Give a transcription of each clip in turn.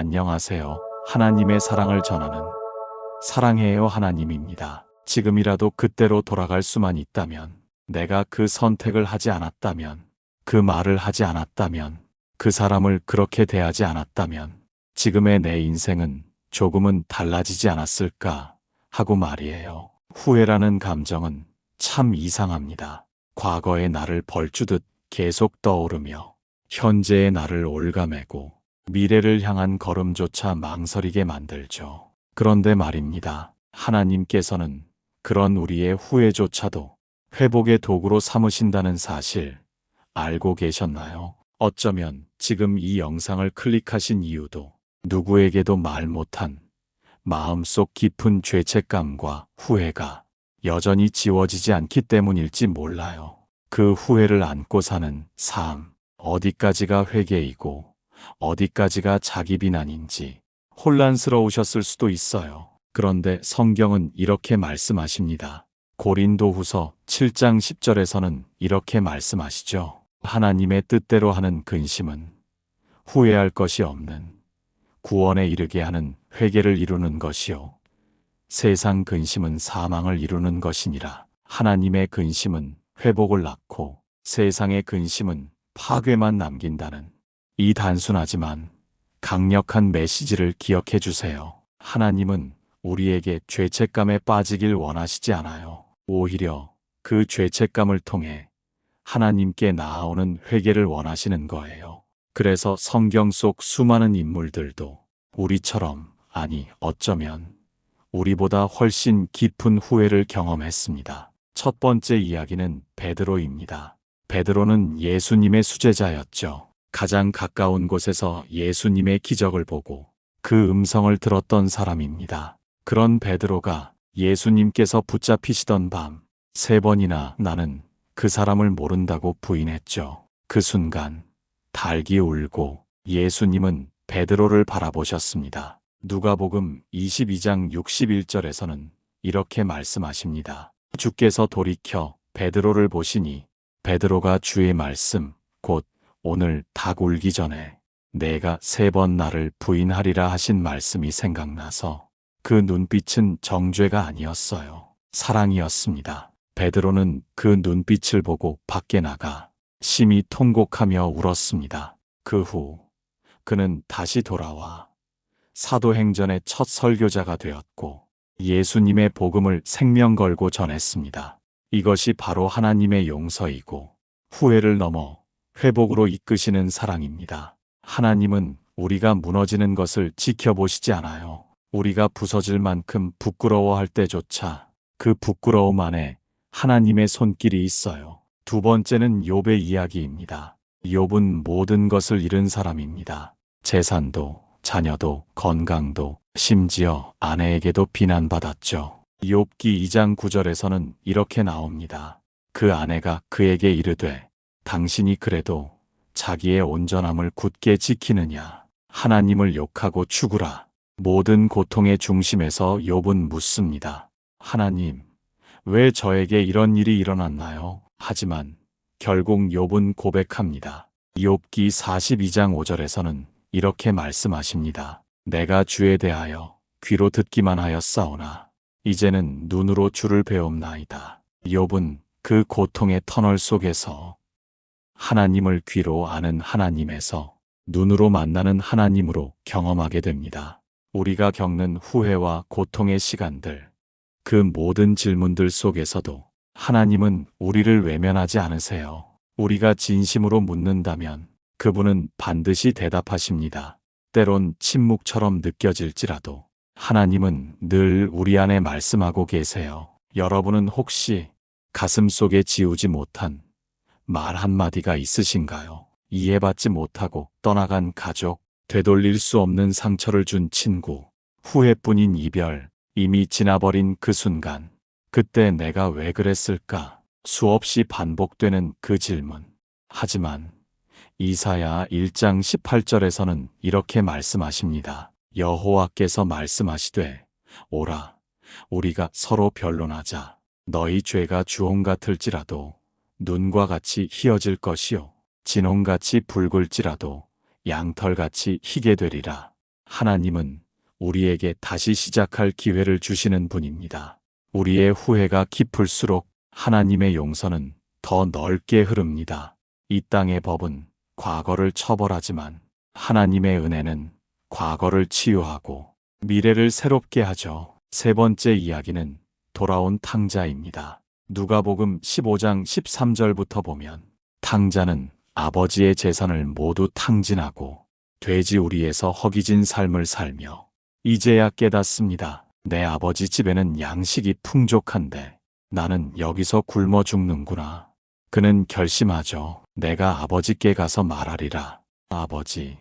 안녕하세요. 하나님의 사랑을 전하는 사랑해요 하나님입니다. 지금이라도 그때로 돌아갈 수만 있다면, 내가 그 선택을 하지 않았다면, 그 말을 하지 않았다면, 그 사람을 그렇게 대하지 않았다면, 지금의 내 인생은 조금은 달라지지 않았을까 하고 말이에요. 후회라는 감정은 참 이상합니다. 과거의 나를 벌주듯 계속 떠오르며 현재의 나를 올가매고 미래를 향한 걸음조차 망설이게 만들죠. 그런데 말입니다. 하나님께서는 그런 우리의 후회조차도 회복의 도구로 삼으신다는 사실 알고 계셨나요? 어쩌면 지금 이 영상을 클릭하신 이유도 누구에게도 말 못한 마음속 깊은 죄책감과 후회가 여전히 지워지지 않기 때문일지 몰라요. 그 후회를 안고 사는 삶, 어디까지가 회개이고 어디까지가 자기 비난인지 혼란스러우셨을 수도 있어요. 그런데 성경은 이렇게 말씀하십니다. 고린도후서 7장 10절에서는 이렇게 말씀하시죠. 하나님의 뜻대로 하는 근심은 후회할 것이 없는 구원에 이르게 하는 회개를 이루는 것이요. 세상 근심은 사망을 이루는 것이니라. 하나님의 근심은 회복을 낳고 세상의 근심은 파괴만 남긴다는 이 단순하지만 강력한 메시지를 기억해 주세요. 하나님은 우리에게 죄책감에 빠지길 원하시지 않아요. 오히려 그 죄책감을 통해 하나님께 나아오는 회개를 원하시는 거예요. 그래서 성경 속 수많은 인물들도 우리처럼, 아니 어쩌면 우리보다 훨씬 깊은 후회를 경험했습니다. 첫 번째 이야기는 베드로입니다. 베드로는 예수님의 수제자였죠. 가장 가까운 곳에서 예수님의 기적을 보고 그 음성을 들었던 사람입니다. 그런 베드로가 예수님께서 붙잡히시던 밤 3번이나 나는 그 사람을 모른다고 부인했죠. 그 순간 닭이 울고 예수님은 베드로를 바라보셨습니다. 누가복음 22장 61절에서는 이렇게 말씀하십니다. 주께서 돌이켜 베드로를 보시니 베드로가 주의 말씀 곧 오늘 닭 울기 전에 내가 3번 나를 부인하리라 하신 말씀이 생각나서 그 눈빛은 정죄가 아니었어요. 사랑이었습니다. 베드로는 그 눈빛을 보고 밖에 나가 심히 통곡하며 울었습니다. 그 후 그는 다시 돌아와 사도행전의 첫 설교자가 되었고 예수님의 복음을 생명 걸고 전했습니다. 이것이 바로 하나님의 용서이고 후회를 넘어 회복으로 이끄시는 사랑입니다. 하나님은 우리가 무너지는 것을 지켜보시지 않아요. 우리가 부서질 만큼 부끄러워할 때조차 그 부끄러움 안에 하나님의 손길이 있어요. 두 번째는 욥의 이야기입니다. 욥은 모든 것을 잃은 사람입니다. 재산도, 자녀도, 건강도, 심지어 아내에게도 비난받았죠. 욥기 2장 9절에서는 이렇게 나옵니다. 그 아내가 그에게 이르되 당신이 그래도 자기의 온전함을 굳게 지키느냐. 하나님을 욕하고 죽으라. 모든 고통의 중심에서 욥은 묻습니다. 하나님, 왜 저에게 이런 일이 일어났나요? 하지만 결국 욥은 고백합니다. 욥기 42장 5절에서는 이렇게 말씀하십니다. 내가 주에 대하여 귀로 듣기만 하였사오나 이제는 눈으로 주를 배움나이다. 욥은 그 고통의 터널 속에서 하나님을 귀로 아는 하나님에서 눈으로 만나는 하나님으로 경험하게 됩니다. 우리가 겪는 후회와 고통의 시간들, 그 모든 질문들 속에서도 하나님은 우리를 외면하지 않으세요. 우리가 진심으로 묻는다면 그분은 반드시 대답하십니다. 때론 침묵처럼 느껴질지라도 하나님은 늘 우리 안에 말씀하고 계세요. 여러분은 혹시 가슴속에 지우지 못한 말 한마디가 있으신가요? 이해받지 못하고 떠나간 가족, 되돌릴 수 없는 상처를 준 친구, 후회뿐인 이별, 이미 지나버린 그 순간, 그때 내가 왜 그랬을까? 수없이 반복되는 그 질문. 하지만 이사야 1장 18절에서는 이렇게 말씀하십니다. 여호와께서 말씀하시되 오라 우리가 서로 변론하자. 너희 죄가 주홍 같을지라도 눈과 같이 희어질 것이요 진홍같이 붉을지라도 양털같이 희게 되리라. 하나님은 우리에게 다시 시작할 기회를 주시는 분입니다. 우리의 후회가 깊을수록 하나님의 용서는 더 넓게 흐릅니다. 이 땅의 법은 과거를 처벌하지만 하나님의 은혜는 과거를 치유하고 미래를 새롭게 하죠. 세 번째 이야기는 돌아온 탕자입니다. 누가복음 15장 13절부터 보면 탕자는 아버지의 재산을 모두 탕진하고 돼지우리에서 허기진 삶을 살며 이제야 깨닫습니다. 내 아버지 집에는 양식이 풍족한데 나는 여기서 굶어 죽는구나. 그는 결심하죠. 내가 아버지께 가서 말하리라. 아버지,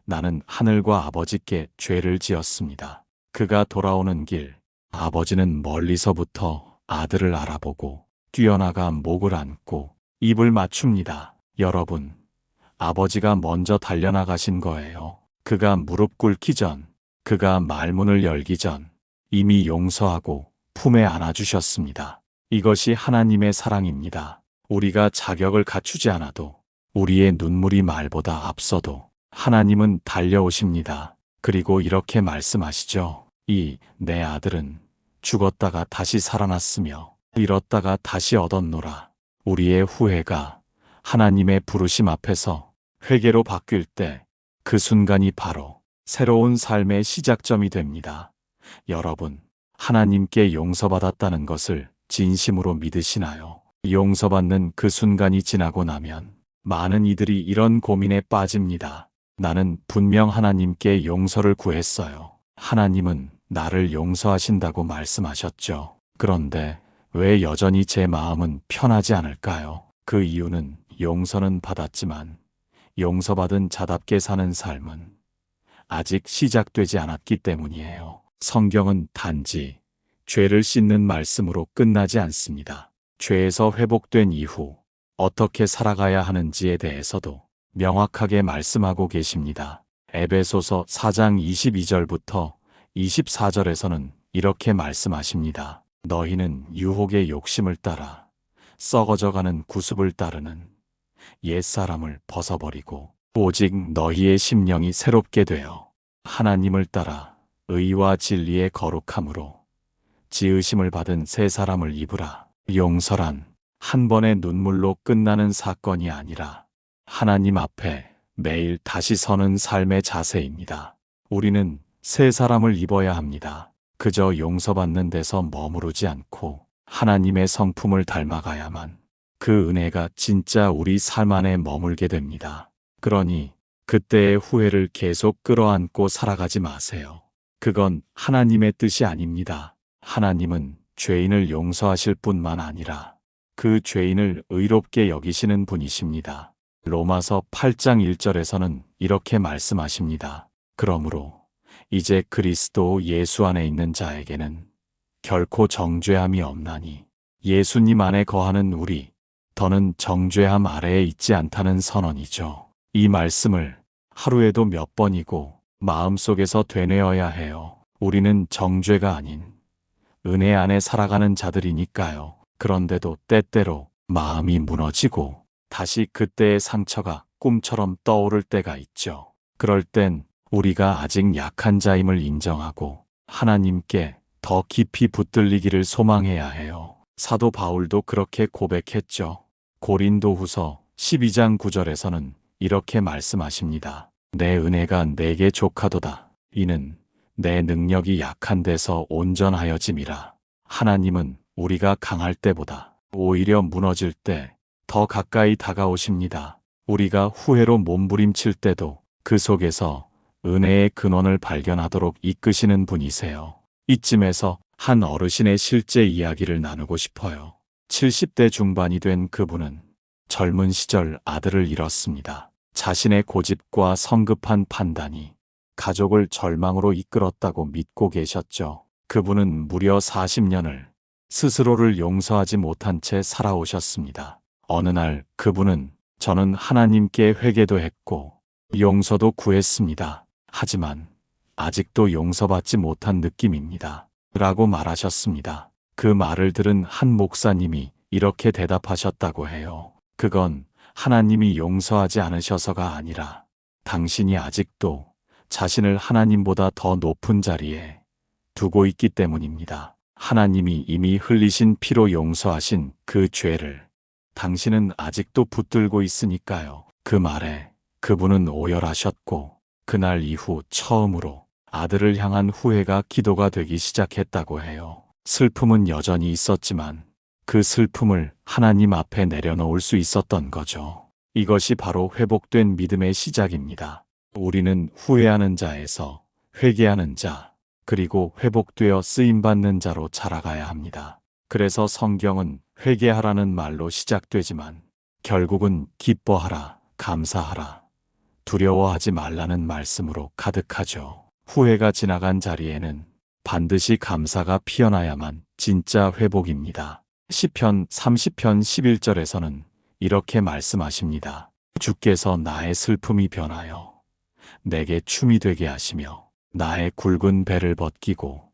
나는 하늘과 아버지께 죄를 지었습니다. 그가 돌아오는 길, 아버지는 멀리서부터 아들을 알아보고 뛰어나가 목을 안고 입을 맞춥니다. 여러분, 아버지가 먼저 달려나가신 거예요. 그가 무릎 꿇기 전, 그가 말문을 열기 전 이미 용서하고 품에 안아주셨습니다. 이것이 하나님의 사랑입니다. 우리가 자격을 갖추지 않아도 우리의 눈물이 말보다 앞서도 하나님은 달려오십니다. 그리고 이렇게 말씀하시죠. 내 아들은 죽었다가 다시 살아났으며 잃었다가 다시 얻었노라. 우리의 후회가 하나님의 부르심 앞에서 회개로 바뀔 때 그 순간이 바로 새로운 삶의 시작점이 됩니다. 여러분, 하나님께 용서받았다는 것을 진심으로 믿으시나요? 용서받는 그 순간이 지나고 나면 많은 이들이 이런 고민에 빠집니다. 나는 분명 하나님께 용서를 구했어요. 하나님은 나를 용서하신다고 말씀하셨죠. 그런데 왜 여전히 제 마음은 편하지 않을까요? 그 이유는 용서는 받았지만 용서받은 자답게 사는 삶은 아직 시작되지 않았기 때문이에요. 성경은 단지 죄를 씻는 말씀으로 끝나지 않습니다. 죄에서 회복된 이후 어떻게 살아가야 하는지에 대해서도 명확하게 말씀하고 계십니다. 에베소서 4장 22절부터 24절에서는 이렇게 말씀하십니다. 너희는 유혹의 욕심을 따라 썩어져가는 구습을 따르는 옛사람을 벗어버리고 오직 너희의 심령이 새롭게 되어 하나님을 따라 의와 진리의 거룩함으로 지으심을 받은 새 사람을 입으라. 용서란 한 번의 눈물로 끝나는 사건이 아니라 하나님 앞에 매일 다시 서는 삶의 자세입니다. 우리는 새 사람을 입어야 합니다. 그저 용서받는 데서 머무르지 않고 하나님의 성품을 닮아가야만 그 은혜가 진짜 우리 삶 안에 머물게 됩니다. 그러니 그때의 후회를 계속 끌어안고 살아가지 마세요. 그건 하나님의 뜻이 아닙니다. 하나님은 죄인을 용서하실 뿐만 아니라 그 죄인을 의롭게 여기시는 분이십니다. 로마서 8장 1절에서는 이렇게 말씀하십니다. 그러므로 이제 그리스도 예수 안에 있는 자에게는 결코 정죄함이 없나니 예수님 안에 거하는 우리 더는 정죄함 아래에 있지 않다는 선언이죠. 이 말씀을 하루에도 몇 번이고 마음속에서 되뇌어야 해요. 우리는 정죄가 아닌 은혜 안에 살아가는 자들이니까요. 그런데도 때때로 마음이 무너지고 다시 그때의 상처가 꿈처럼 떠오를 때가 있죠. 그럴 땐 우리가 아직 약한 자임을 인정하고 하나님께 더 깊이 붙들리기를 소망해야 해요. 사도 바울도 그렇게 고백했죠. 고린도후서 12장 9절에서는 이렇게 말씀하십니다. 내 은혜가 내게 족하도다. 이는 내 능력이 약한 데서 온전하여짐이라. 하나님은 우리가 강할 때보다 오히려 무너질 때 더 가까이 다가오십니다. 우리가 후회로 몸부림칠 때도 그 속에서 은혜의 근원을 발견하도록 이끄시는 분이세요. 이쯤에서 한 어르신의 실제 이야기를 나누고 싶어요. 70대 중반이 된 그분은 젊은 시절 아들을 잃었습니다. 자신의 고집과 성급한 판단이 가족을 절망으로 이끌었다고 믿고 계셨죠. 그분은 무려 40년을 스스로를 용서하지 못한 채 살아오셨습니다. 어느 날 그분은 저는 하나님께 회개도 했고 용서도 구했습니다. 하지만 아직도 용서받지 못한 느낌입니다. 라고 말하셨습니다. 그 말을 들은 한 목사님이 이렇게 대답하셨다고 해요. 그건 하나님이 용서하지 않으셔서가 아니라 당신이 아직도 자신을 하나님보다 더 높은 자리에 두고 있기 때문입니다. 하나님이 이미 흘리신 피로 용서하신 그 죄를 당신은 아직도 붙들고 있으니까요. 그 말에 그분은 오열하셨고 그날 이후 처음으로 아들을 향한 후회가 기도가 되기 시작했다고 해요. 슬픔은 여전히 있었지만 그 슬픔을 하나님 앞에 내려놓을 수 있었던 거죠. 이것이 바로 회복된 믿음의 시작입니다. 우리는 후회하는 자에서 회개하는 자, 그리고 회복되어 쓰임받는 자로 자라가야 합니다. 그래서 성경은 회개하라는 말로 시작되지만 결국은 기뻐하라, 감사하라, 두려워하지 말라는 말씀으로 가득하죠. 후회가 지나간 자리에는 반드시 감사가 피어나야만 진짜 회복입니다. 시편 30편 11절에서는 이렇게 말씀하십니다. 주께서 나의 슬픔이 변하여 내게 춤이 되게 하시며 나의 굵은 배를 벗기고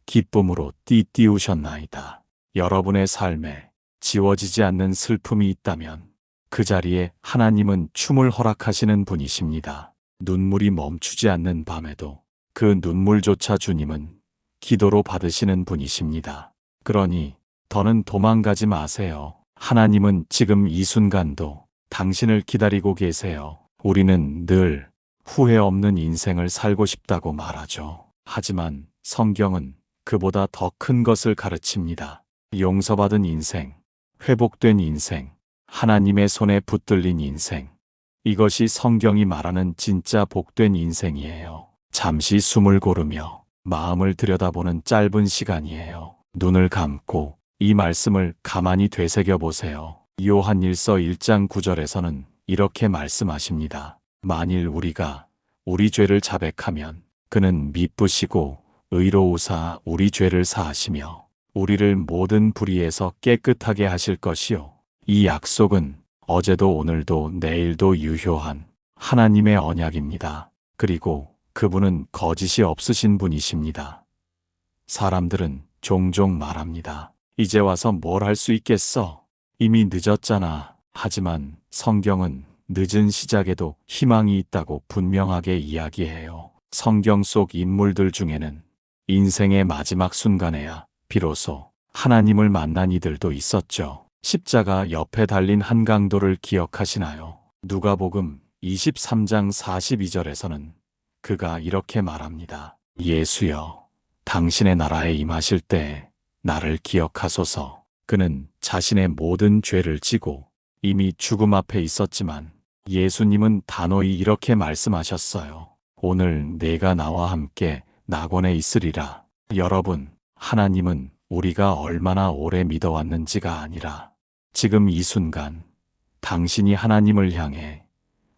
기쁨으로 띠띠우셨나이다. 여러분의 삶에 지워지지 않는 슬픔이 있다면 그 자리에 하나님은 춤을 허락하시는 분이십니다. 눈물이 멈추지 않는 밤에도 그 눈물조차 주님은 기도로 받으시는 분이십니다. 그러니 더는 도망가지 마세요. 하나님은 지금 이 순간도 당신을 기다리고 계세요. 우리는 늘 후회 없는 인생을 살고 싶다고 말하죠. 하지만 성경은 그보다 더 큰 것을 가르칩니다. 용서받은 인생, 회복된 인생, 하나님의 손에 붙들린 인생. 이것이 성경이 말하는 진짜 복된 인생이에요. 잠시 숨을 고르며 마음을 들여다보는 짧은 시간이에요. 눈을 감고 이 말씀을 가만히 되새겨 보세요. 요한일서 1장 9절에서는 이렇게 말씀하십니다. 만일 우리가 우리 죄를 자백하면 그는 미쁘시고 의로우사 우리 죄를 사하시며 우리를 모든 불의에서 깨끗하게 하실 것이요. 이 약속은 어제도 오늘도 내일도 유효한 하나님의 언약입니다. 그리고 그분은 거짓이 없으신 분이십니다. 사람들은 종종 말합니다. 이제 와서 뭘 할 수 있겠어? 이미 늦었잖아. 하지만 성경은 늦은 시작에도 희망이 있다고 분명하게 이야기해요. 성경 속 인물들 중에는 인생의 마지막 순간에야 비로소 하나님을 만난 이들도 있었죠. 십자가 옆에 달린 한강도를 기억하시나요? 누가복음 23장 42절에서는 그가 이렇게 말합니다. 예수여, 당신의 나라에 임하실 때 나를 기억하소서. 그는 자신의 모든 죄를 지고 이미 죽음 앞에 있었지만 예수님은 단호히 이렇게 말씀하셨어요. 오늘 내가 나와 함께 낙원에 있으리라. 여러분, 하나님은 우리가 얼마나 오래 믿어왔는지가 아니라 지금 이 순간 당신이 하나님을 향해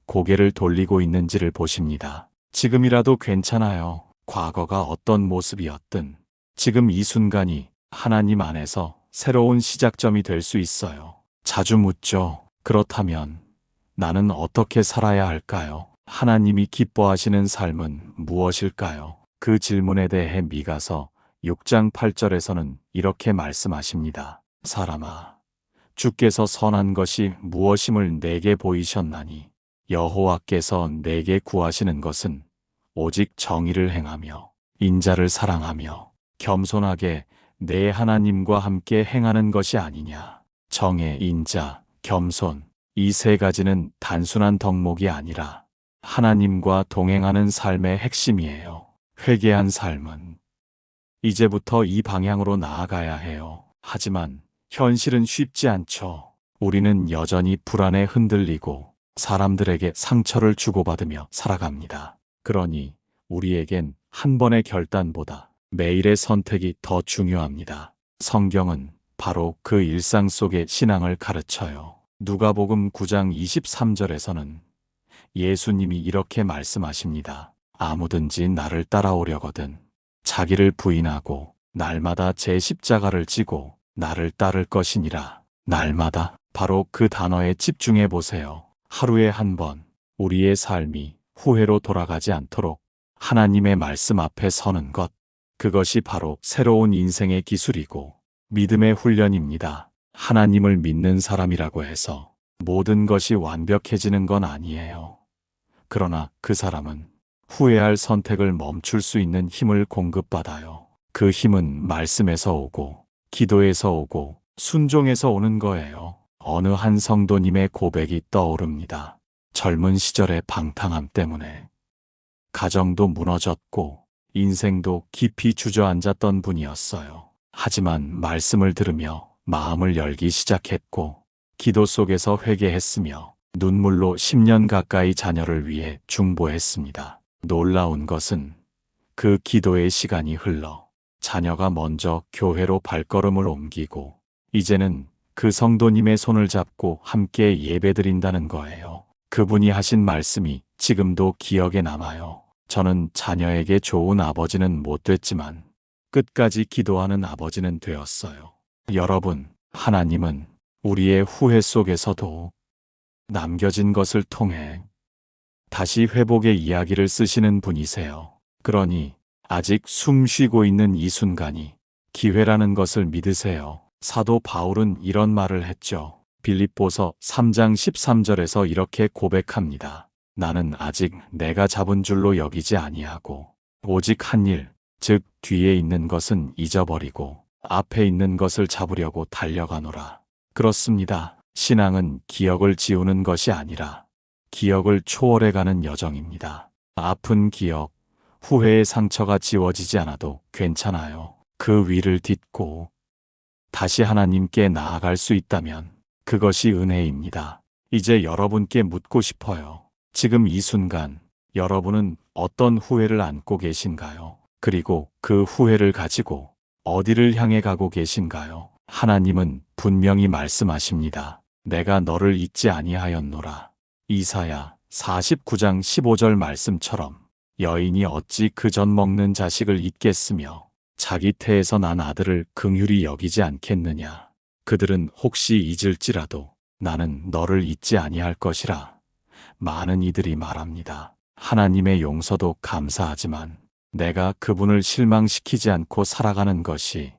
고개를 돌리고 있는지를 보십니다. 지금이라도 괜찮아요. 과거가 어떤 모습이었든 지금 이 순간이 하나님 안에서 새로운 시작점이 될 수 있어요. 자주 묻죠. 그렇다면 나는 어떻게 살아야 할까요? 하나님이 기뻐하시는 삶은 무엇일까요? 그 질문에 대해 미가서 6장 8절에서는 이렇게 말씀하십니다. 사람아, 주께서 선한 것이 무엇임을 내게 보이셨나니 여호와께서 내게 구하시는 것은 오직 정의를 행하며 인자를 사랑하며 겸손하게 내 하나님과 함께 행하는 것이 아니냐. 정의, 인자, 겸손, 이 세 가지는 단순한 덕목이 아니라 하나님과 동행하는 삶의 핵심이에요. 회개한 삶은 이제부터 이 방향으로 나아가야 해요. 하지만 현실은 쉽지 않죠. 우리는 여전히 불안에 흔들리고 사람들에게 상처를 주고받으며 살아갑니다. 그러니 우리에겐 한 번의 결단보다 매일의 선택이 더 중요합니다. 성경은 바로 그 일상 속의 신앙을 가르쳐요. 누가복음 9장 23절에서는 예수님이 이렇게 말씀하십니다. 아무든지 나를 따라오려거든 자기를 부인하고 날마다 제 십자가를 지고 나를 따를 것이니라. 날마다 바로 그 단어에 집중해 보세요. 하루에 한 번 우리의 삶이 후회로 돌아가지 않도록 하나님의 말씀 앞에 서는 것, 그것이 바로 새로운 인생의 기술이고 믿음의 훈련입니다. 하나님을 믿는 사람이라고 해서 모든 것이 완벽해지는 건 아니에요. 그러나 그 사람은 후회할 선택을 멈출 수 있는 힘을 공급받아요. 그 힘은 말씀에서 오고, 기도에서 오고, 순종에서 오는 거예요. 어느 한 성도님의 고백이 떠오릅니다. 젊은 시절의 방탕함 때문에 가정도 무너졌고 인생도 깊이 주저앉았던 분이었어요. 하지만 말씀을 들으며 마음을 열기 시작했고 기도 속에서 회개했으며 눈물로 10년 가까이 자녀를 위해 중보했습니다. 놀라운 것은 그 기도의 시간이 흘러 자녀가 먼저 교회로 발걸음을 옮기고 이제는 그 성도님의 손을 잡고 함께 예배드린다는 거예요. 그분이 하신 말씀이 지금도 기억에 남아요. 저는 자녀에게 좋은 아버지는 못 됐지만 끝까지 기도하는 아버지는 되었어요. 여러분, 하나님은 우리의 후회 속에서도 남겨진 것을 통해 다시 회복의 이야기를 쓰시는 분이세요. 그러니 아직 숨 쉬고 있는 이 순간이 기회라는 것을 믿으세요. 사도 바울은 이런 말을 했죠. 빌립보서 3장 13절에서 이렇게 고백합니다. 나는 아직 내가 잡은 줄로 여기지 아니하고 오직 한 일, 즉 뒤에 있는 것은 잊어버리고 앞에 있는 것을 잡으려고 달려가노라. 그렇습니다. 신앙은 기억을 지우는 것이 아니라 기억을 초월해가는 여정입니다. 아픈 기억, 후회의 상처가 지워지지 않아도 괜찮아요. 그 위를 딛고 다시 하나님께 나아갈 수 있다면 그것이 은혜입니다. 이제 여러분께 묻고 싶어요. 지금 이 순간 여러분은 어떤 후회를 안고 계신가요? 그리고 그 후회를 가지고 어디를 향해 가고 계신가요? 하나님은 분명히 말씀하십니다. 내가 너를 잊지 아니하였노라. 이사야 49장 15절 말씀처럼 여인이 어찌 그 전 먹는 자식을 잊겠으며 자기 태에서 난 아들을 긍휼히 여기지 않겠느냐. 그들은 혹시 잊을지라도 나는 너를 잊지 아니할 것이라. 많은 이들이 말합니다. 하나님의 용서도 감사하지만 내가 그분을 실망시키지 않고 살아가는 것이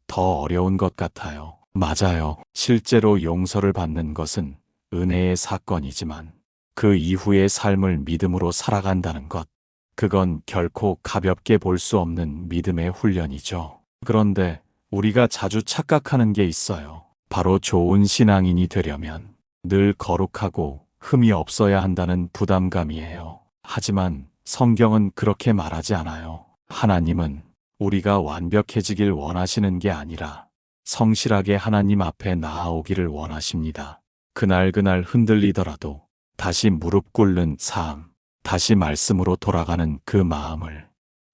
더 어려운 것 같아요. 맞아요. 실제로 용서를 받는 것은 은혜의 사건이지만 그 이후의 삶을 믿음으로 살아간다는 것, 그건 결코 가볍게 볼 수 없는 믿음의 훈련이죠. 그런데 우리가 자주 착각하는 게 있어요. 바로 좋은 신앙인이 되려면 늘 거룩하고 흠이 없어야 한다는 부담감이에요. 하지만 성경은 그렇게 말하지 않아요. 하나님은 우리가 완벽해지길 원하시는 게 아니라 성실하게 하나님 앞에 나아오기를 원하십니다. 그날 흔들리더라도 다시 무릎 꿇는 삶, 다시 말씀으로 돌아가는 그 마음을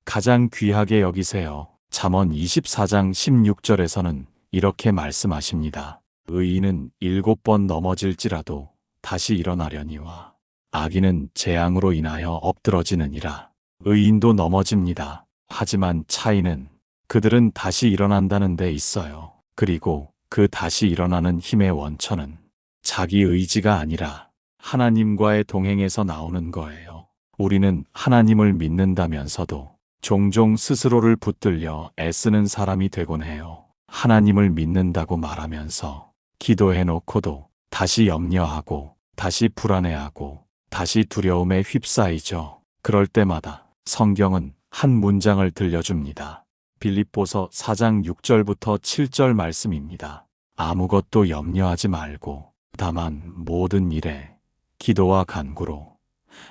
가장 귀하게 여기세요. 잠언 24장 16절에서는 이렇게 말씀하십니다. 의인은 7번 넘어질지라도 다시 일어나려니와 악인은 재앙으로 인하여 엎드러지느니라. 의인도 넘어집니다. 하지만 차이는 그들은 다시 일어난다는 데 있어요. 그리고 그 다시 일어나는 힘의 원천은 자기 의지가 아니라 하나님과의 동행에서 나오는 거예요. 우리는 하나님을 믿는다면서도 종종 스스로를 붙들려 애쓰는 사람이 되곤 해요. 하나님을 믿는다고 말하면서 기도해놓고도 다시 염려하고 다시 불안해하고 다시 두려움에 휩싸이죠. 그럴 때마다 성경은 한 문장을 들려줍니다. 빌립보서 4장 6절부터 7절 말씀입니다. 아무것도 염려하지 말고 다만 모든 일에 기도와 간구로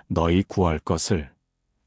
너희 구할 것을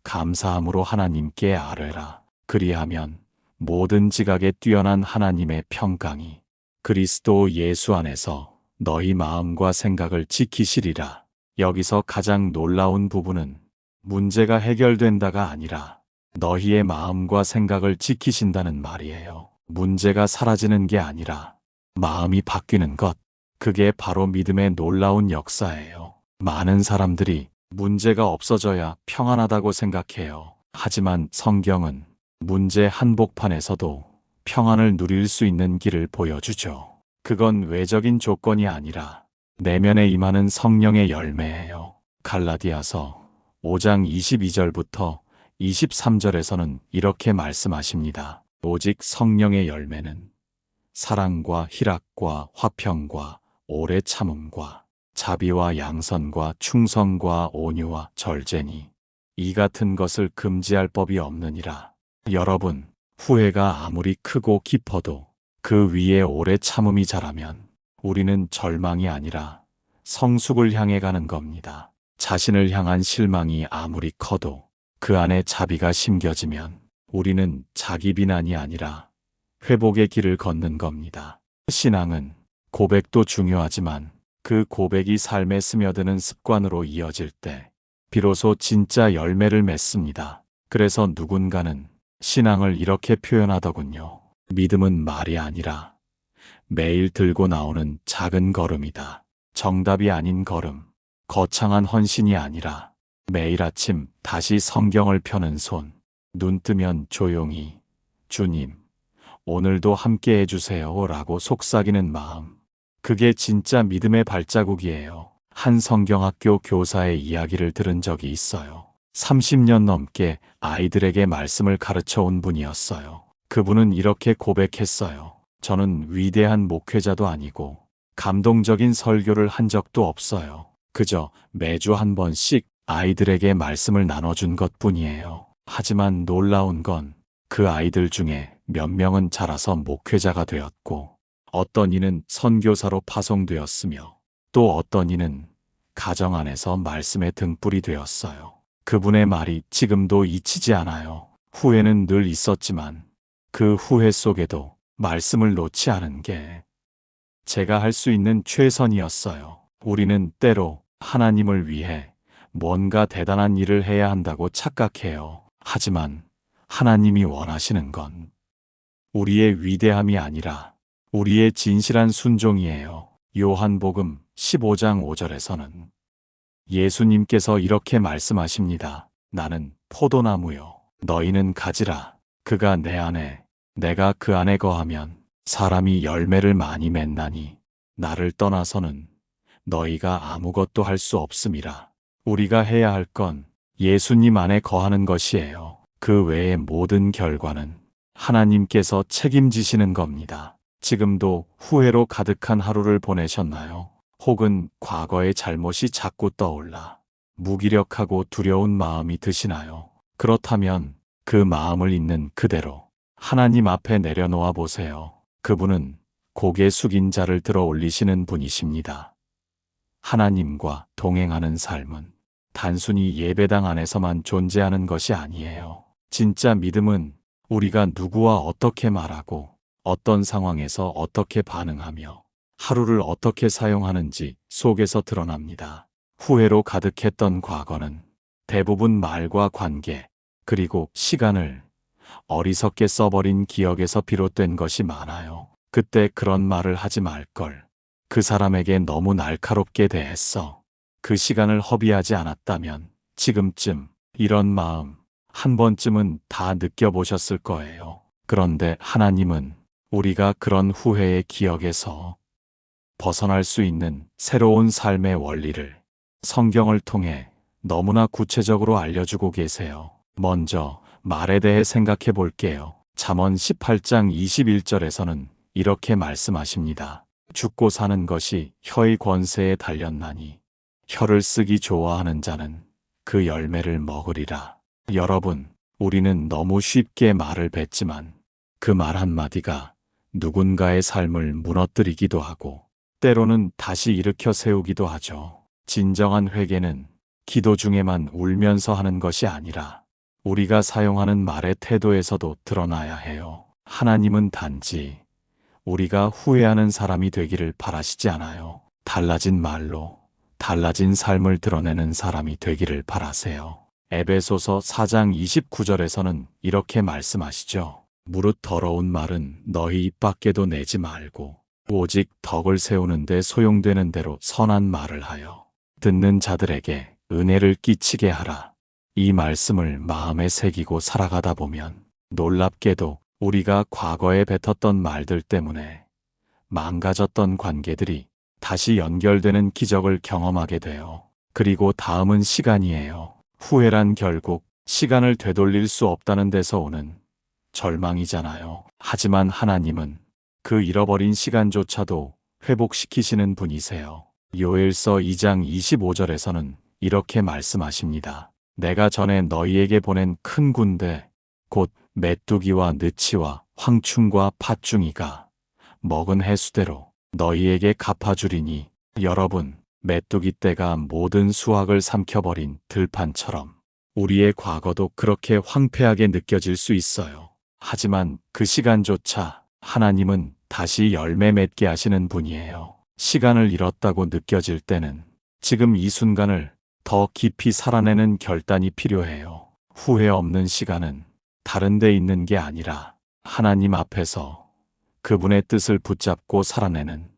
감사함으로 하나님께 아뢰라. 그리하면 모든 지각에 뛰어난 하나님의 평강이 그리스도 예수 안에서 너희 마음과 생각을 지키시리라. 여기서 가장 놀라운 부분은 문제가 해결된다가 아니라 너희의 마음과 생각을 지키신다는 말이에요. 문제가 사라지는 게 아니라 마음이 바뀌는 것, 그게 바로 믿음의 놀라운 역사예요. 많은 사람들이 문제가 없어져야 평안하다고 생각해요. 하지만 성경은 문제 한복판에서도 평안을 누릴 수 있는 길을 보여주죠. 그건 외적인 조건이 아니라 내면에 임하는 성령의 열매예요. 갈라디아서 5장 22절부터 23절에서는 이렇게 말씀하십니다. 오직 성령의 열매는 사랑과 희락과 화평과 오래 참음과 자비와 양선과 충성과 온유와 절제니 이 같은 것을 금지할 법이 없느니라. 여러분, 후회가 아무리 크고 깊어도 그 위에 오래 참음이 자라면 우리는 절망이 아니라 성숙을 향해 가는 겁니다. 자신을 향한 실망이 아무리 커도 그 안에 자비가 심겨지면 우리는 자기 비난이 아니라 회복의 길을 걷는 겁니다. 신앙은 고백도 중요하지만 그 고백이 삶에 스며드는 습관으로 이어질 때 비로소 진짜 열매를 맺습니다. 그래서 누군가는 신앙을 이렇게 표현하더군요. 믿음은 말이 아니라 매일 들고 나오는 작은 걸음이다. 정답이 아닌 걸음, 거창한 헌신이 아니라 매일 아침 다시 성경을 펴는 손, 눈 뜨면 조용히 주님, 오늘도 함께 해주세요 라고 속삭이는 마음. 그게 진짜 믿음의 발자국이에요. 한 성경학교 교사의 이야기를 들은 적이 있어요. 30년 넘게 아이들에게 말씀을 가르쳐 온 분이었어요. 그분은 이렇게 고백했어요. 저는 위대한 목회자도 아니고 감동적인 설교를 한 적도 없어요. 그저 매주 한 번씩 아이들에게 말씀을 나눠준 것뿐이에요. 하지만 놀라운 건 그 아이들 중에 몇 명은 자라서 목회자가 되었고 어떤 이는 선교사로 파송되었으며 또 어떤 이는 가정 안에서 말씀의 등불이 되었어요. 그분의 말이 지금도 잊히지 않아요. 후회는 늘 있었지만 그 후회 속에도 말씀을 놓지 않은 게 제가 할 수 있는 최선이었어요. 우리는 때로 하나님을 위해 뭔가 대단한 일을 해야 한다고 착각해요. 하지만 하나님이 원하시는 건 우리의 위대함이 아니라 우리의 진실한 순종이에요. 요한복음 15장 5절에서는 예수님께서 이렇게 말씀하십니다. 나는 포도나무요. 너희는 가지라. 그가 내 안에, 내가 그 안에 거하면 사람이 열매를 많이 맺나니 나를 떠나서는 너희가 아무것도 할 수 없음이라. 우리가 해야 할 건 예수님 안에 거하는 것이에요. 그 외의 모든 결과는 하나님께서 책임지시는 겁니다. 지금도 후회로 가득한 하루를 보내셨나요? 혹은 과거의 잘못이 자꾸 떠올라 무기력하고 두려운 마음이 드시나요? 그렇다면 그 마음을 있는 그대로 하나님 앞에 내려놓아 보세요. 그분은 고개 숙인 자를 들어 올리시는 분이십니다. 하나님과 동행하는 삶은 단순히 예배당 안에서만 존재하는 것이 아니에요. 진짜 믿음은 우리가 누구와 어떻게 말하고 어떤 상황에서 어떻게 반응하며 하루를 어떻게 사용하는지 속에서 드러납니다. 후회로 가득했던 과거는 대부분 말과 관계, 그리고 시간을 어리석게 써버린 기억에서 비롯된 것이 많아요. 그때 그런 말을 하지 말걸. 그 사람에게 너무 날카롭게 대했어. 그 시간을 허비하지 않았다면 지금쯤 이런 마음 한 번쯤은 다 느껴보셨을 거예요. 그런데 하나님은 우리가 그런 후회의 기억에서 벗어날 수 있는 새로운 삶의 원리를 성경을 통해 너무나 구체적으로 알려주고 계세요. 먼저 말에 대해 생각해 볼게요. 잠언 18장 21절에서는 이렇게 말씀하십니다. 죽고 사는 것이 혀의 권세에 달렸나니 혀를 쓰기 좋아하는 자는 그 열매를 먹으리라. 여러분, 우리는 너무 쉽게 말을 뱉지만 그 말 한마디가 누군가의 삶을 무너뜨리기도 하고 때로는 다시 일으켜 세우기도 하죠. 진정한 회개는 기도 중에만 울면서 하는 것이 아니라 우리가 사용하는 말의 태도에서도 드러나야 해요. 하나님은 단지 우리가 후회하는 사람이 되기를 바라시지 않아요. 달라진 말로 달라진 삶을 드러내는 사람이 되기를 바라세요. 에베소서 4장 29절에서는 이렇게 말씀하시죠. 무릇 더러운 말은 너희 입 밖에도 내지 말고 오직 덕을 세우는 데 소용되는 대로 선한 말을 하여 듣는 자들에게 은혜를 끼치게 하라. 이 말씀을 마음에 새기고 살아가다 보면 놀랍게도 우리가 과거에 뱉었던 말들 때문에 망가졌던 관계들이 다시 연결되는 기적을 경험하게 돼요. 그리고 다음은 시간이에요. 후회란 결국 시간을 되돌릴 수 없다는 데서 오는 절망이잖아요. 하지만 하나님은 그 잃어버린 시간조차도 회복시키시는 분이세요. 요엘서 2장 25절에서는 이렇게 말씀하십니다. 내가 전에 너희에게 보낸 큰 군대, 곧 메뚜기와 느치와 황충과 팥중이가 먹은 해수대로 너희에게 갚아주리니 여러분, 메뚜기 떼가 모든 수확을 삼켜버린 들판처럼 우리의 과거도 그렇게 황폐하게 느껴질 수 있어요. 하지만 그 시간조차 하나님은 다시 열매 맺게 하시는 분이에요. 시간을 잃었다고 느껴질 때는 지금 이 순간을 더 깊이 살아내는 결단이 필요해요. 후회 없는 시간은 다른 데 있는 게 아니라 하나님 앞에서 그분의 뜻을 붙잡고 살아내는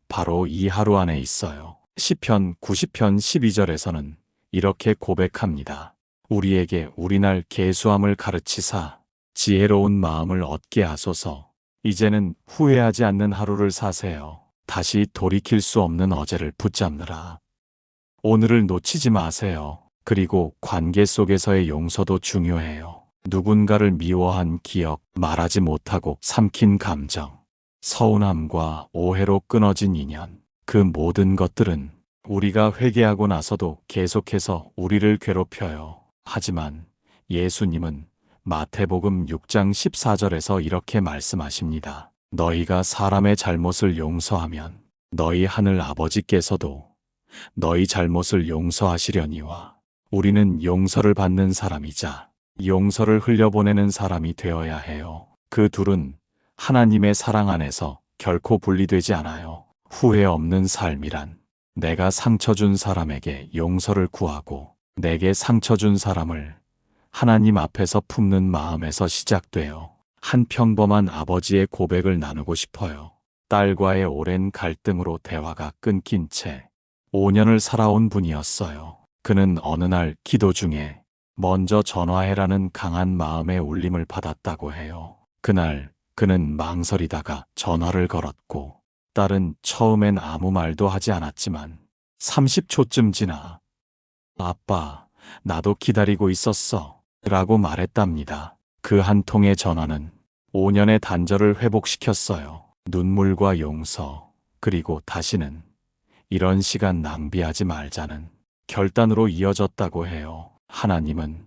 바로 이 하루 안에 있어요. 시편 90편 12절에서는 이렇게 고백합니다. 우리에게 우리날 계수함을 가르치사 지혜로운 마음을 얻게 하소서. 이제는 후회하지 않는 하루를 사세요. 다시 돌이킬 수 없는 어제를 붙잡느라. 오늘을 놓치지 마세요. 그리고 관계 속에서의 용서도 중요해요. 누군가를 미워한 기억, 말하지 못하고 삼킨 감정, 서운함과 오해로 끊어진 인연, 그 모든 것들은 우리가 회개하고 나서도 계속해서 우리를 괴롭혀요. 하지만 예수님은 마태복음 6장 14절에서 이렇게 말씀하십니다. 너희가 사람의 잘못을 용서하면 너희 하늘 아버지께서도 너희 잘못을 용서하시려니와 우리는 용서를 받는 사람이자 용서를 흘려보내는 사람이 되어야 해요. 그 둘은 하나님의 사랑 안에서 결코 분리되지 않아요. 후회 없는 삶이란 내가 상처 준 사람에게 용서를 구하고 내게 상처 준 사람을 하나님 앞에서 품는 마음에서 시작돼요. 한 평범한 아버지의 고백을 나누고 싶어요. 딸과의 오랜 갈등으로 대화가 끊긴 채 5년을 살아온 분이었어요. 그는 어느 날 기도 중에 먼저 전화해라는 강한 마음의 울림을 받았다고 해요. 그날 그는 망설이다가 전화를 걸었고 딸은 처음엔 아무 말도 하지 않았지만 30초쯤 지나 아빠, 나도 기다리고 있었어 라고 말했답니다. 그 한 통의 전화는 5년의 단절을 회복시켰어요. 눈물과 용서, 그리고 다시는 이런 시간 낭비하지 말자는 결단으로 이어졌다고 해요. 하나님은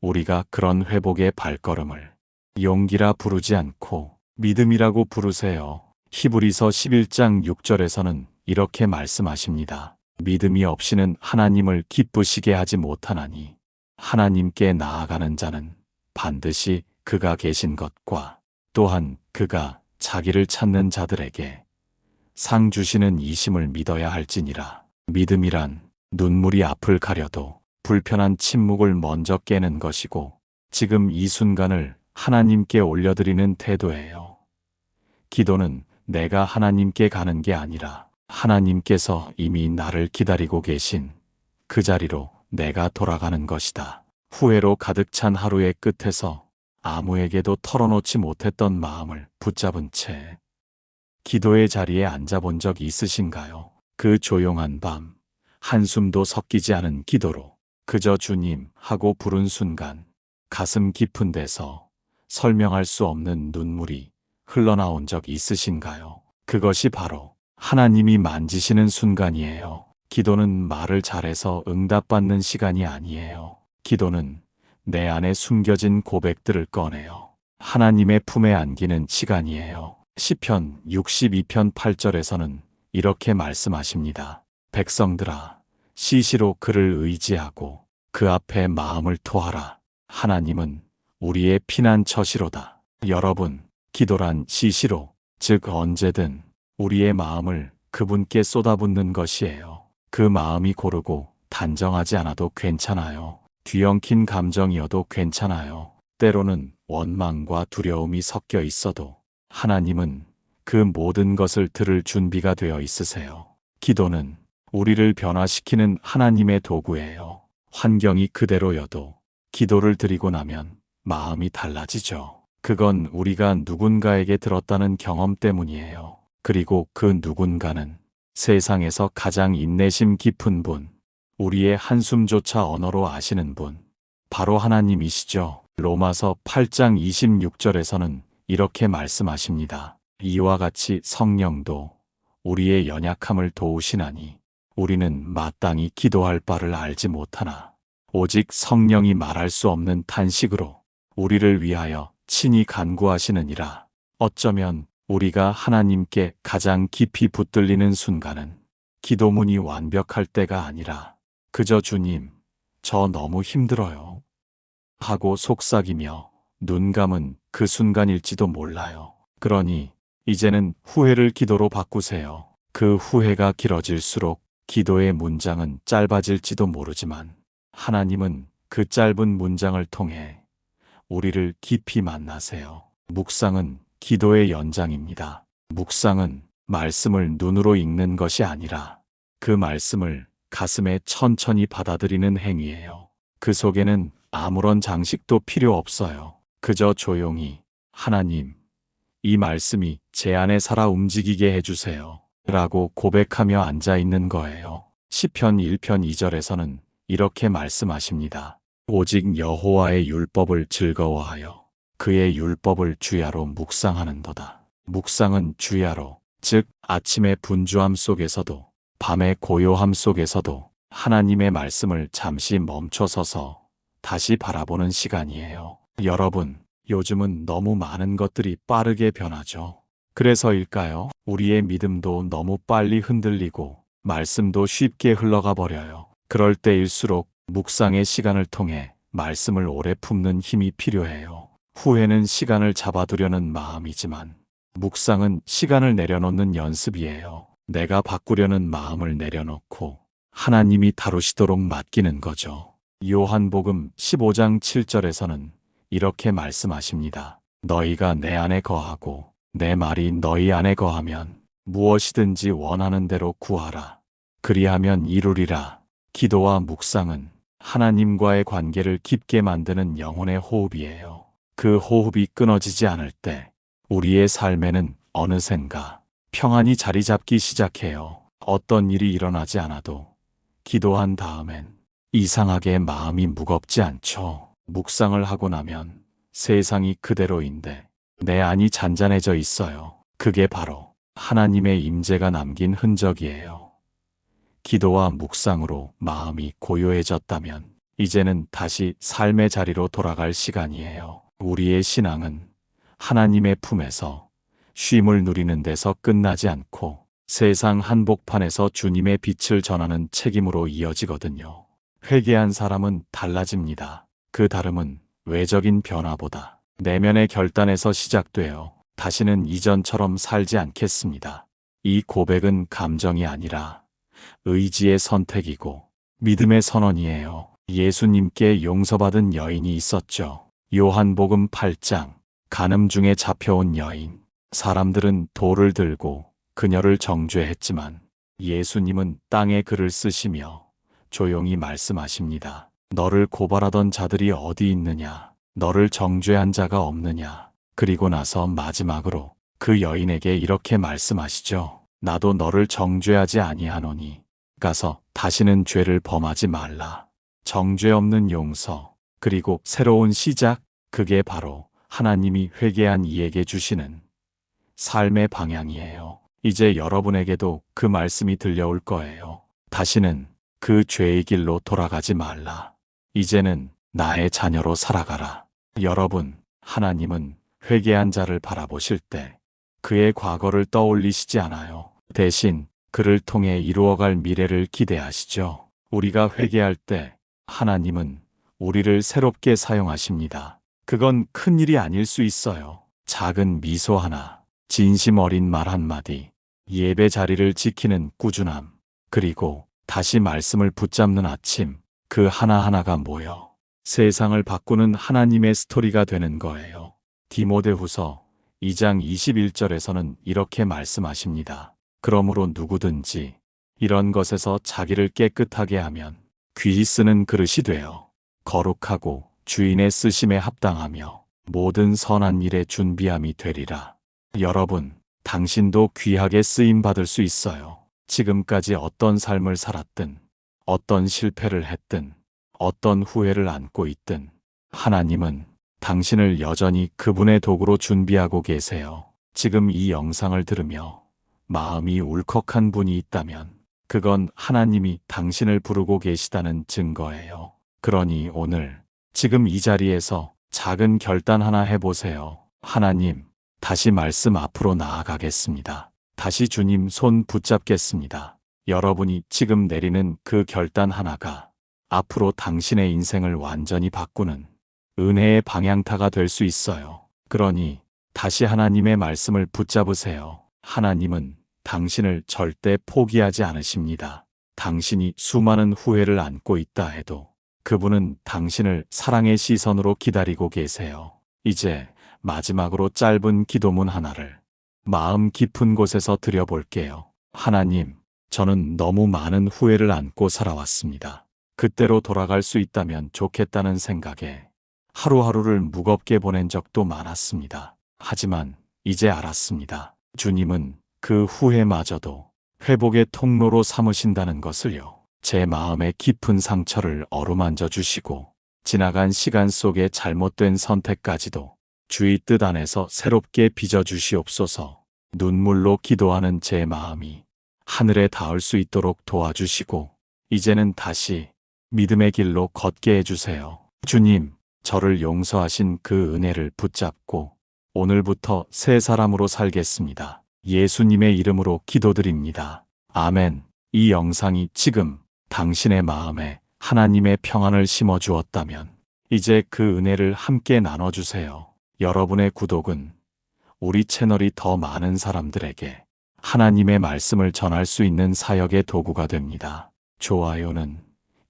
우리가 그런 회복의 발걸음을 용기라 부르지 않고 믿음이라고 부르세요. 히브리서 11장 6절에서는 이렇게 말씀하십니다. 믿음이 없이는 하나님을 기쁘시게 하지 못하나니 하나님께 나아가는 자는 반드시 그가 계신 것과 또한 그가 자기를 찾는 자들에게 상 주시는 이심을 믿어야 할지니라. 믿음이란 눈물이 앞을 가려도 불편한 침묵을 먼저 깨는 것이고 지금 이 순간을 하나님께 올려드리는 태도예요. 기도는 내가 하나님께 가는 게 아니라 하나님께서 이미 나를 기다리고 계신 그 자리로 내가 돌아가는 것이다. 후회로 가득 찬 하루의 끝에서 아무에게도 털어놓지 못했던 마음을 붙잡은 채 기도의 자리에 앉아본 적 있으신가요? 그 조용한 밤, 한숨도 섞이지 않은 기도로 그저 주님 하고 부른 순간 가슴 깊은 데서 설명할 수 없는 눈물이 흘러나온 적 있으신가요? 그것이 바로 하나님이 만지시는 순간이에요. 기도는 말을 잘해서 응답받는 시간이 아니에요. 기도는 내 안에 숨겨진 고백들을 꺼내요. 하나님의 품에 안기는 시간이에요. 시편 62편 8절에서는 이렇게 말씀하십니다. 백성들아, 시시로 그를 의지하고 그 앞에 마음을 토하라. 하나님은 우리의 피난처시로다. 여러분, 기도란 시시로, 즉 언제든 우리의 마음을 그분께 쏟아붓는 것이에요. 그 마음이 고르고 단정하지 않아도 괜찮아요. 뒤엉킨 감정이어도 괜찮아요. 때로는 원망과 두려움이 섞여 있어도 하나님은 그 모든 것을 들을 준비가 되어 있으세요. 기도는 우리를 변화시키는 하나님의 도구예요. 환경이 그대로여도 기도를 드리고 나면 마음이 달라지죠. 그건 우리가 누군가에게 들었다는 경험 때문이에요. 그리고 그 누군가는 세상에서 가장 인내심 깊은 분, 우리의 한숨조차 언어로 아시는 분, 바로 하나님이시죠. 로마서 8장 26절에서는 이렇게 말씀하십니다. 이와 같이 성령도 우리의 연약함을 도우시나니 우리는 마땅히 기도할 바를 알지 못하나 오직 성령이 말할 수 없는 탄식으로 우리를 위하여 친히 간구하시느니라. 어쩌면 우리가 하나님께 가장 깊이 붙들리는 순간은 기도문이 완벽할 때가 아니라 그저 주님, 저 너무 힘들어요 하고 속삭이며 눈 감은 그 순간일지도 몰라요. 그러니 이제는 후회를 기도로 바꾸세요. 그 후회가 길어질수록 기도의 문장은 짧아질지도 모르지만 하나님은 그 짧은 문장을 통해 우리를 깊이 만나세요. 묵상은 기도의 연장입니다. 묵상은 말씀을 눈으로 읽는 것이 아니라 그 말씀을 가슴에 천천히 받아들이는 행위예요. 그 속에는 아무런 장식도 필요 없어요. 그저 조용히 하나님, 이 말씀이 제 안에 살아 움직이게 해주세요 라고 고백하며 앉아 있는 거예요. 시편 1편 2절에서는 이렇게 말씀하십니다. 오직 여호와의 율법을 즐거워하여 그의 율법을 주야로 묵상하는도다. 묵상은 주야로, 즉 아침의 분주함 속에서도 밤의 고요함 속에서도 하나님의 말씀을 잠시 멈춰서서 다시 바라보는 시간이에요. 여러분, 요즘은 너무 많은 것들이 빠르게 변하죠. 그래서일까요? 우리의 믿음도 너무 빨리 흔들리고 말씀도 쉽게 흘러가 버려요. 그럴 때일수록 묵상의 시간을 통해 말씀을 오래 품는 힘이 필요해요. 후회는 시간을 잡아두려는 마음이지만 묵상은 시간을 내려놓는 연습이에요. 내가 바꾸려는 마음을 내려놓고 하나님이 다루시도록 맡기는 거죠. 요한복음 15장 7절에서는 이렇게 말씀하십니다. 너희가 내 안에 거하고 내 말이 너희 안에 거하면 무엇이든지 원하는 대로 구하라. 그리하면 이루리라. 기도와 묵상은 하나님과의 관계를 깊게 만드는 영혼의 호흡이에요. 그 호흡이 끊어지지 않을 때 우리의 삶에는 어느샌가 평안이 자리 잡기 시작해요. 어떤 일이 일어나지 않아도 기도한 다음엔 이상하게 마음이 무겁지 않죠. 묵상을 하고 나면 세상이 그대로인데 내 안이 잔잔해져 있어요. 그게 바로 하나님의 임재가 남긴 흔적이에요. 기도와 묵상으로 마음이 고요해졌다면 이제는 다시 삶의 자리로 돌아갈 시간이에요. 우리의 신앙은 하나님의 품에서 쉼을 누리는 데서 끝나지 않고 세상 한복판에서 주님의 빛을 전하는 책임으로 이어지거든요. 회개한 사람은 달라집니다. 그 다름은 외적인 변화보다 내면의 결단에서 시작돼요. 다시는 이전처럼 살지 않겠습니다. 이 고백은 감정이 아니라 의지의 선택이고 믿음의 선언이에요. 예수님께 용서받은 여인이 있었죠. 요한복음 8장, 간음 중에 잡혀온 여인. 사람들은 돌을 들고 그녀를 정죄했지만 예수님은 땅에 글을 쓰시며 조용히 말씀하십니다. 너를 고발하던 자들이 어디 있느냐? 너를 정죄한 자가 없느냐? 그리고 나서 마지막으로 그 여인에게 이렇게 말씀하시죠. 나도 너를 정죄하지 아니하노니 가서 다시는 죄를 범하지 말라. 정죄 없는 용서, 그리고 새로운 시작, 그게 바로 하나님이 회개한 이에게 주시는 삶의 방향이에요. 이제 여러분에게도 그 말씀이 들려올 거예요. 다시는 그 죄의 길로 돌아가지 말라. 이제는 나의 자녀로 살아가라. 여러분, 하나님은 회개한 자를 바라보실 때 그의 과거를 떠올리시지 않아요. 대신 그를 통해 이루어갈 미래를 기대하시죠. 우리가 회개할 때 하나님은 우리를 새롭게 사용하십니다. 그건 큰 일이 아닐 수 있어요. 작은 미소 하나, 진심 어린 말 한마디, 예배 자리를 지키는 꾸준함, 그리고 다시 말씀을 붙잡는 아침, 그 하나하나가 모여 세상을 바꾸는 하나님의 스토리가 되는 거예요. 디모데후서 2장 21절에서는 이렇게 말씀하십니다. 그러므로 누구든지 이런 것에서 자기를 깨끗하게 하면 귀히 쓰는 그릇이 되어 거룩하고 주인의 쓰심에 합당하며 모든 선한 일에 준비함이 되리라. 여러분, 당신도 귀하게 쓰임받을 수 있어요. 지금까지 어떤 삶을 살았든, 어떤 실패를 했든, 어떤 후회를 안고 있든, 하나님은 당신을 여전히 그분의 도구로 준비하고 계세요. 지금 이 영상을 들으며 마음이 울컥한 분이 있다면, 그건 하나님이 당신을 부르고 계시다는 증거예요. 그러니 오늘, 지금 이 자리에서 작은 결단 하나 해보세요. 하나님, 다시 말씀 앞으로 나아가겠습니다. 다시 주님 손 붙잡겠습니다. 여러분이 지금 내리는 그 결단 하나가 앞으로 당신의 인생을 완전히 바꾸는 은혜의 방향타가 될 수 있어요. 그러니 다시 하나님의 말씀을 붙잡으세요. 하나님은 당신을 절대 포기하지 않으십니다. 당신이 수많은 후회를 안고 있다 해도 그분은 당신을 사랑의 시선으로 기다리고 계세요. 이제 마지막으로 짧은 기도문 하나를 마음 깊은 곳에서 드려볼게요. 하나님, 저는 너무 많은 후회를 안고 살아왔습니다. 그때로 돌아갈 수 있다면 좋겠다는 생각에 하루하루를 무겁게 보낸 적도 많았습니다. 하지만 이제 알았습니다. 주님은 그 후회마저도 회복의 통로로 삼으신다는 것을요. 제 마음의 깊은 상처를 어루만져 주시고 지나간 시간 속의 잘못된 선택까지도 주의 뜻 안에서 새롭게 빚어 주시옵소서. 눈물로 기도하는 제 마음이 하늘에 닿을 수 있도록 도와주시고 이제는 다시 믿음의 길로 걷게 해주세요. 주님, 저를 용서하신 그 은혜를 붙잡고 오늘부터 새 사람으로 살겠습니다. 예수님의 이름으로 기도드립니다. 아멘. 이 영상이 지금 당신의 마음에 하나님의 평안을 심어 주었다면 이제 그 은혜를 함께 나눠주세요. 여러분의 구독은 우리 채널이 더 많은 사람들에게 하나님의 말씀을 전할 수 있는 사역의 도구가 됩니다. 좋아요는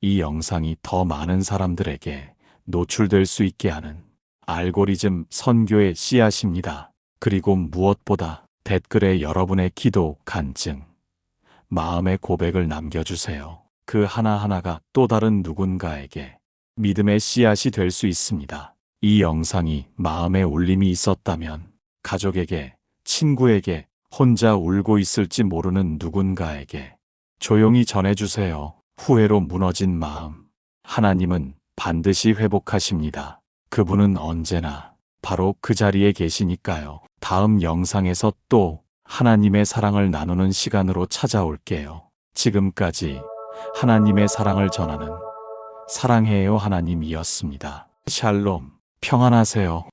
이 영상이 더 많은 사람들에게 노출될 수 있게 하는 알고리즘 선교의 씨앗입니다. 그리고 무엇보다 댓글에 여러분의 기도, 간증, 마음의 고백을 남겨주세요. 그 하나하나가 또 다른 누군가에게 믿음의 씨앗이 될 수 있습니다. 이 영상이 마음에 울림이 있었다면 가족에게, 친구에게, 혼자 울고 있을지 모르는 누군가에게 조용히 전해주세요. 후회로 무너진 마음, 하나님은 반드시 회복하십니다. 그분은 언제나 바로 그 자리에 계시니까요. 다음 영상에서 또 하나님의 사랑을 나누는 시간으로 찾아올게요. 지금까지 하나님의 사랑을 전하는 사랑해요 하나님이었습니다. 샬롬, 평안하세요.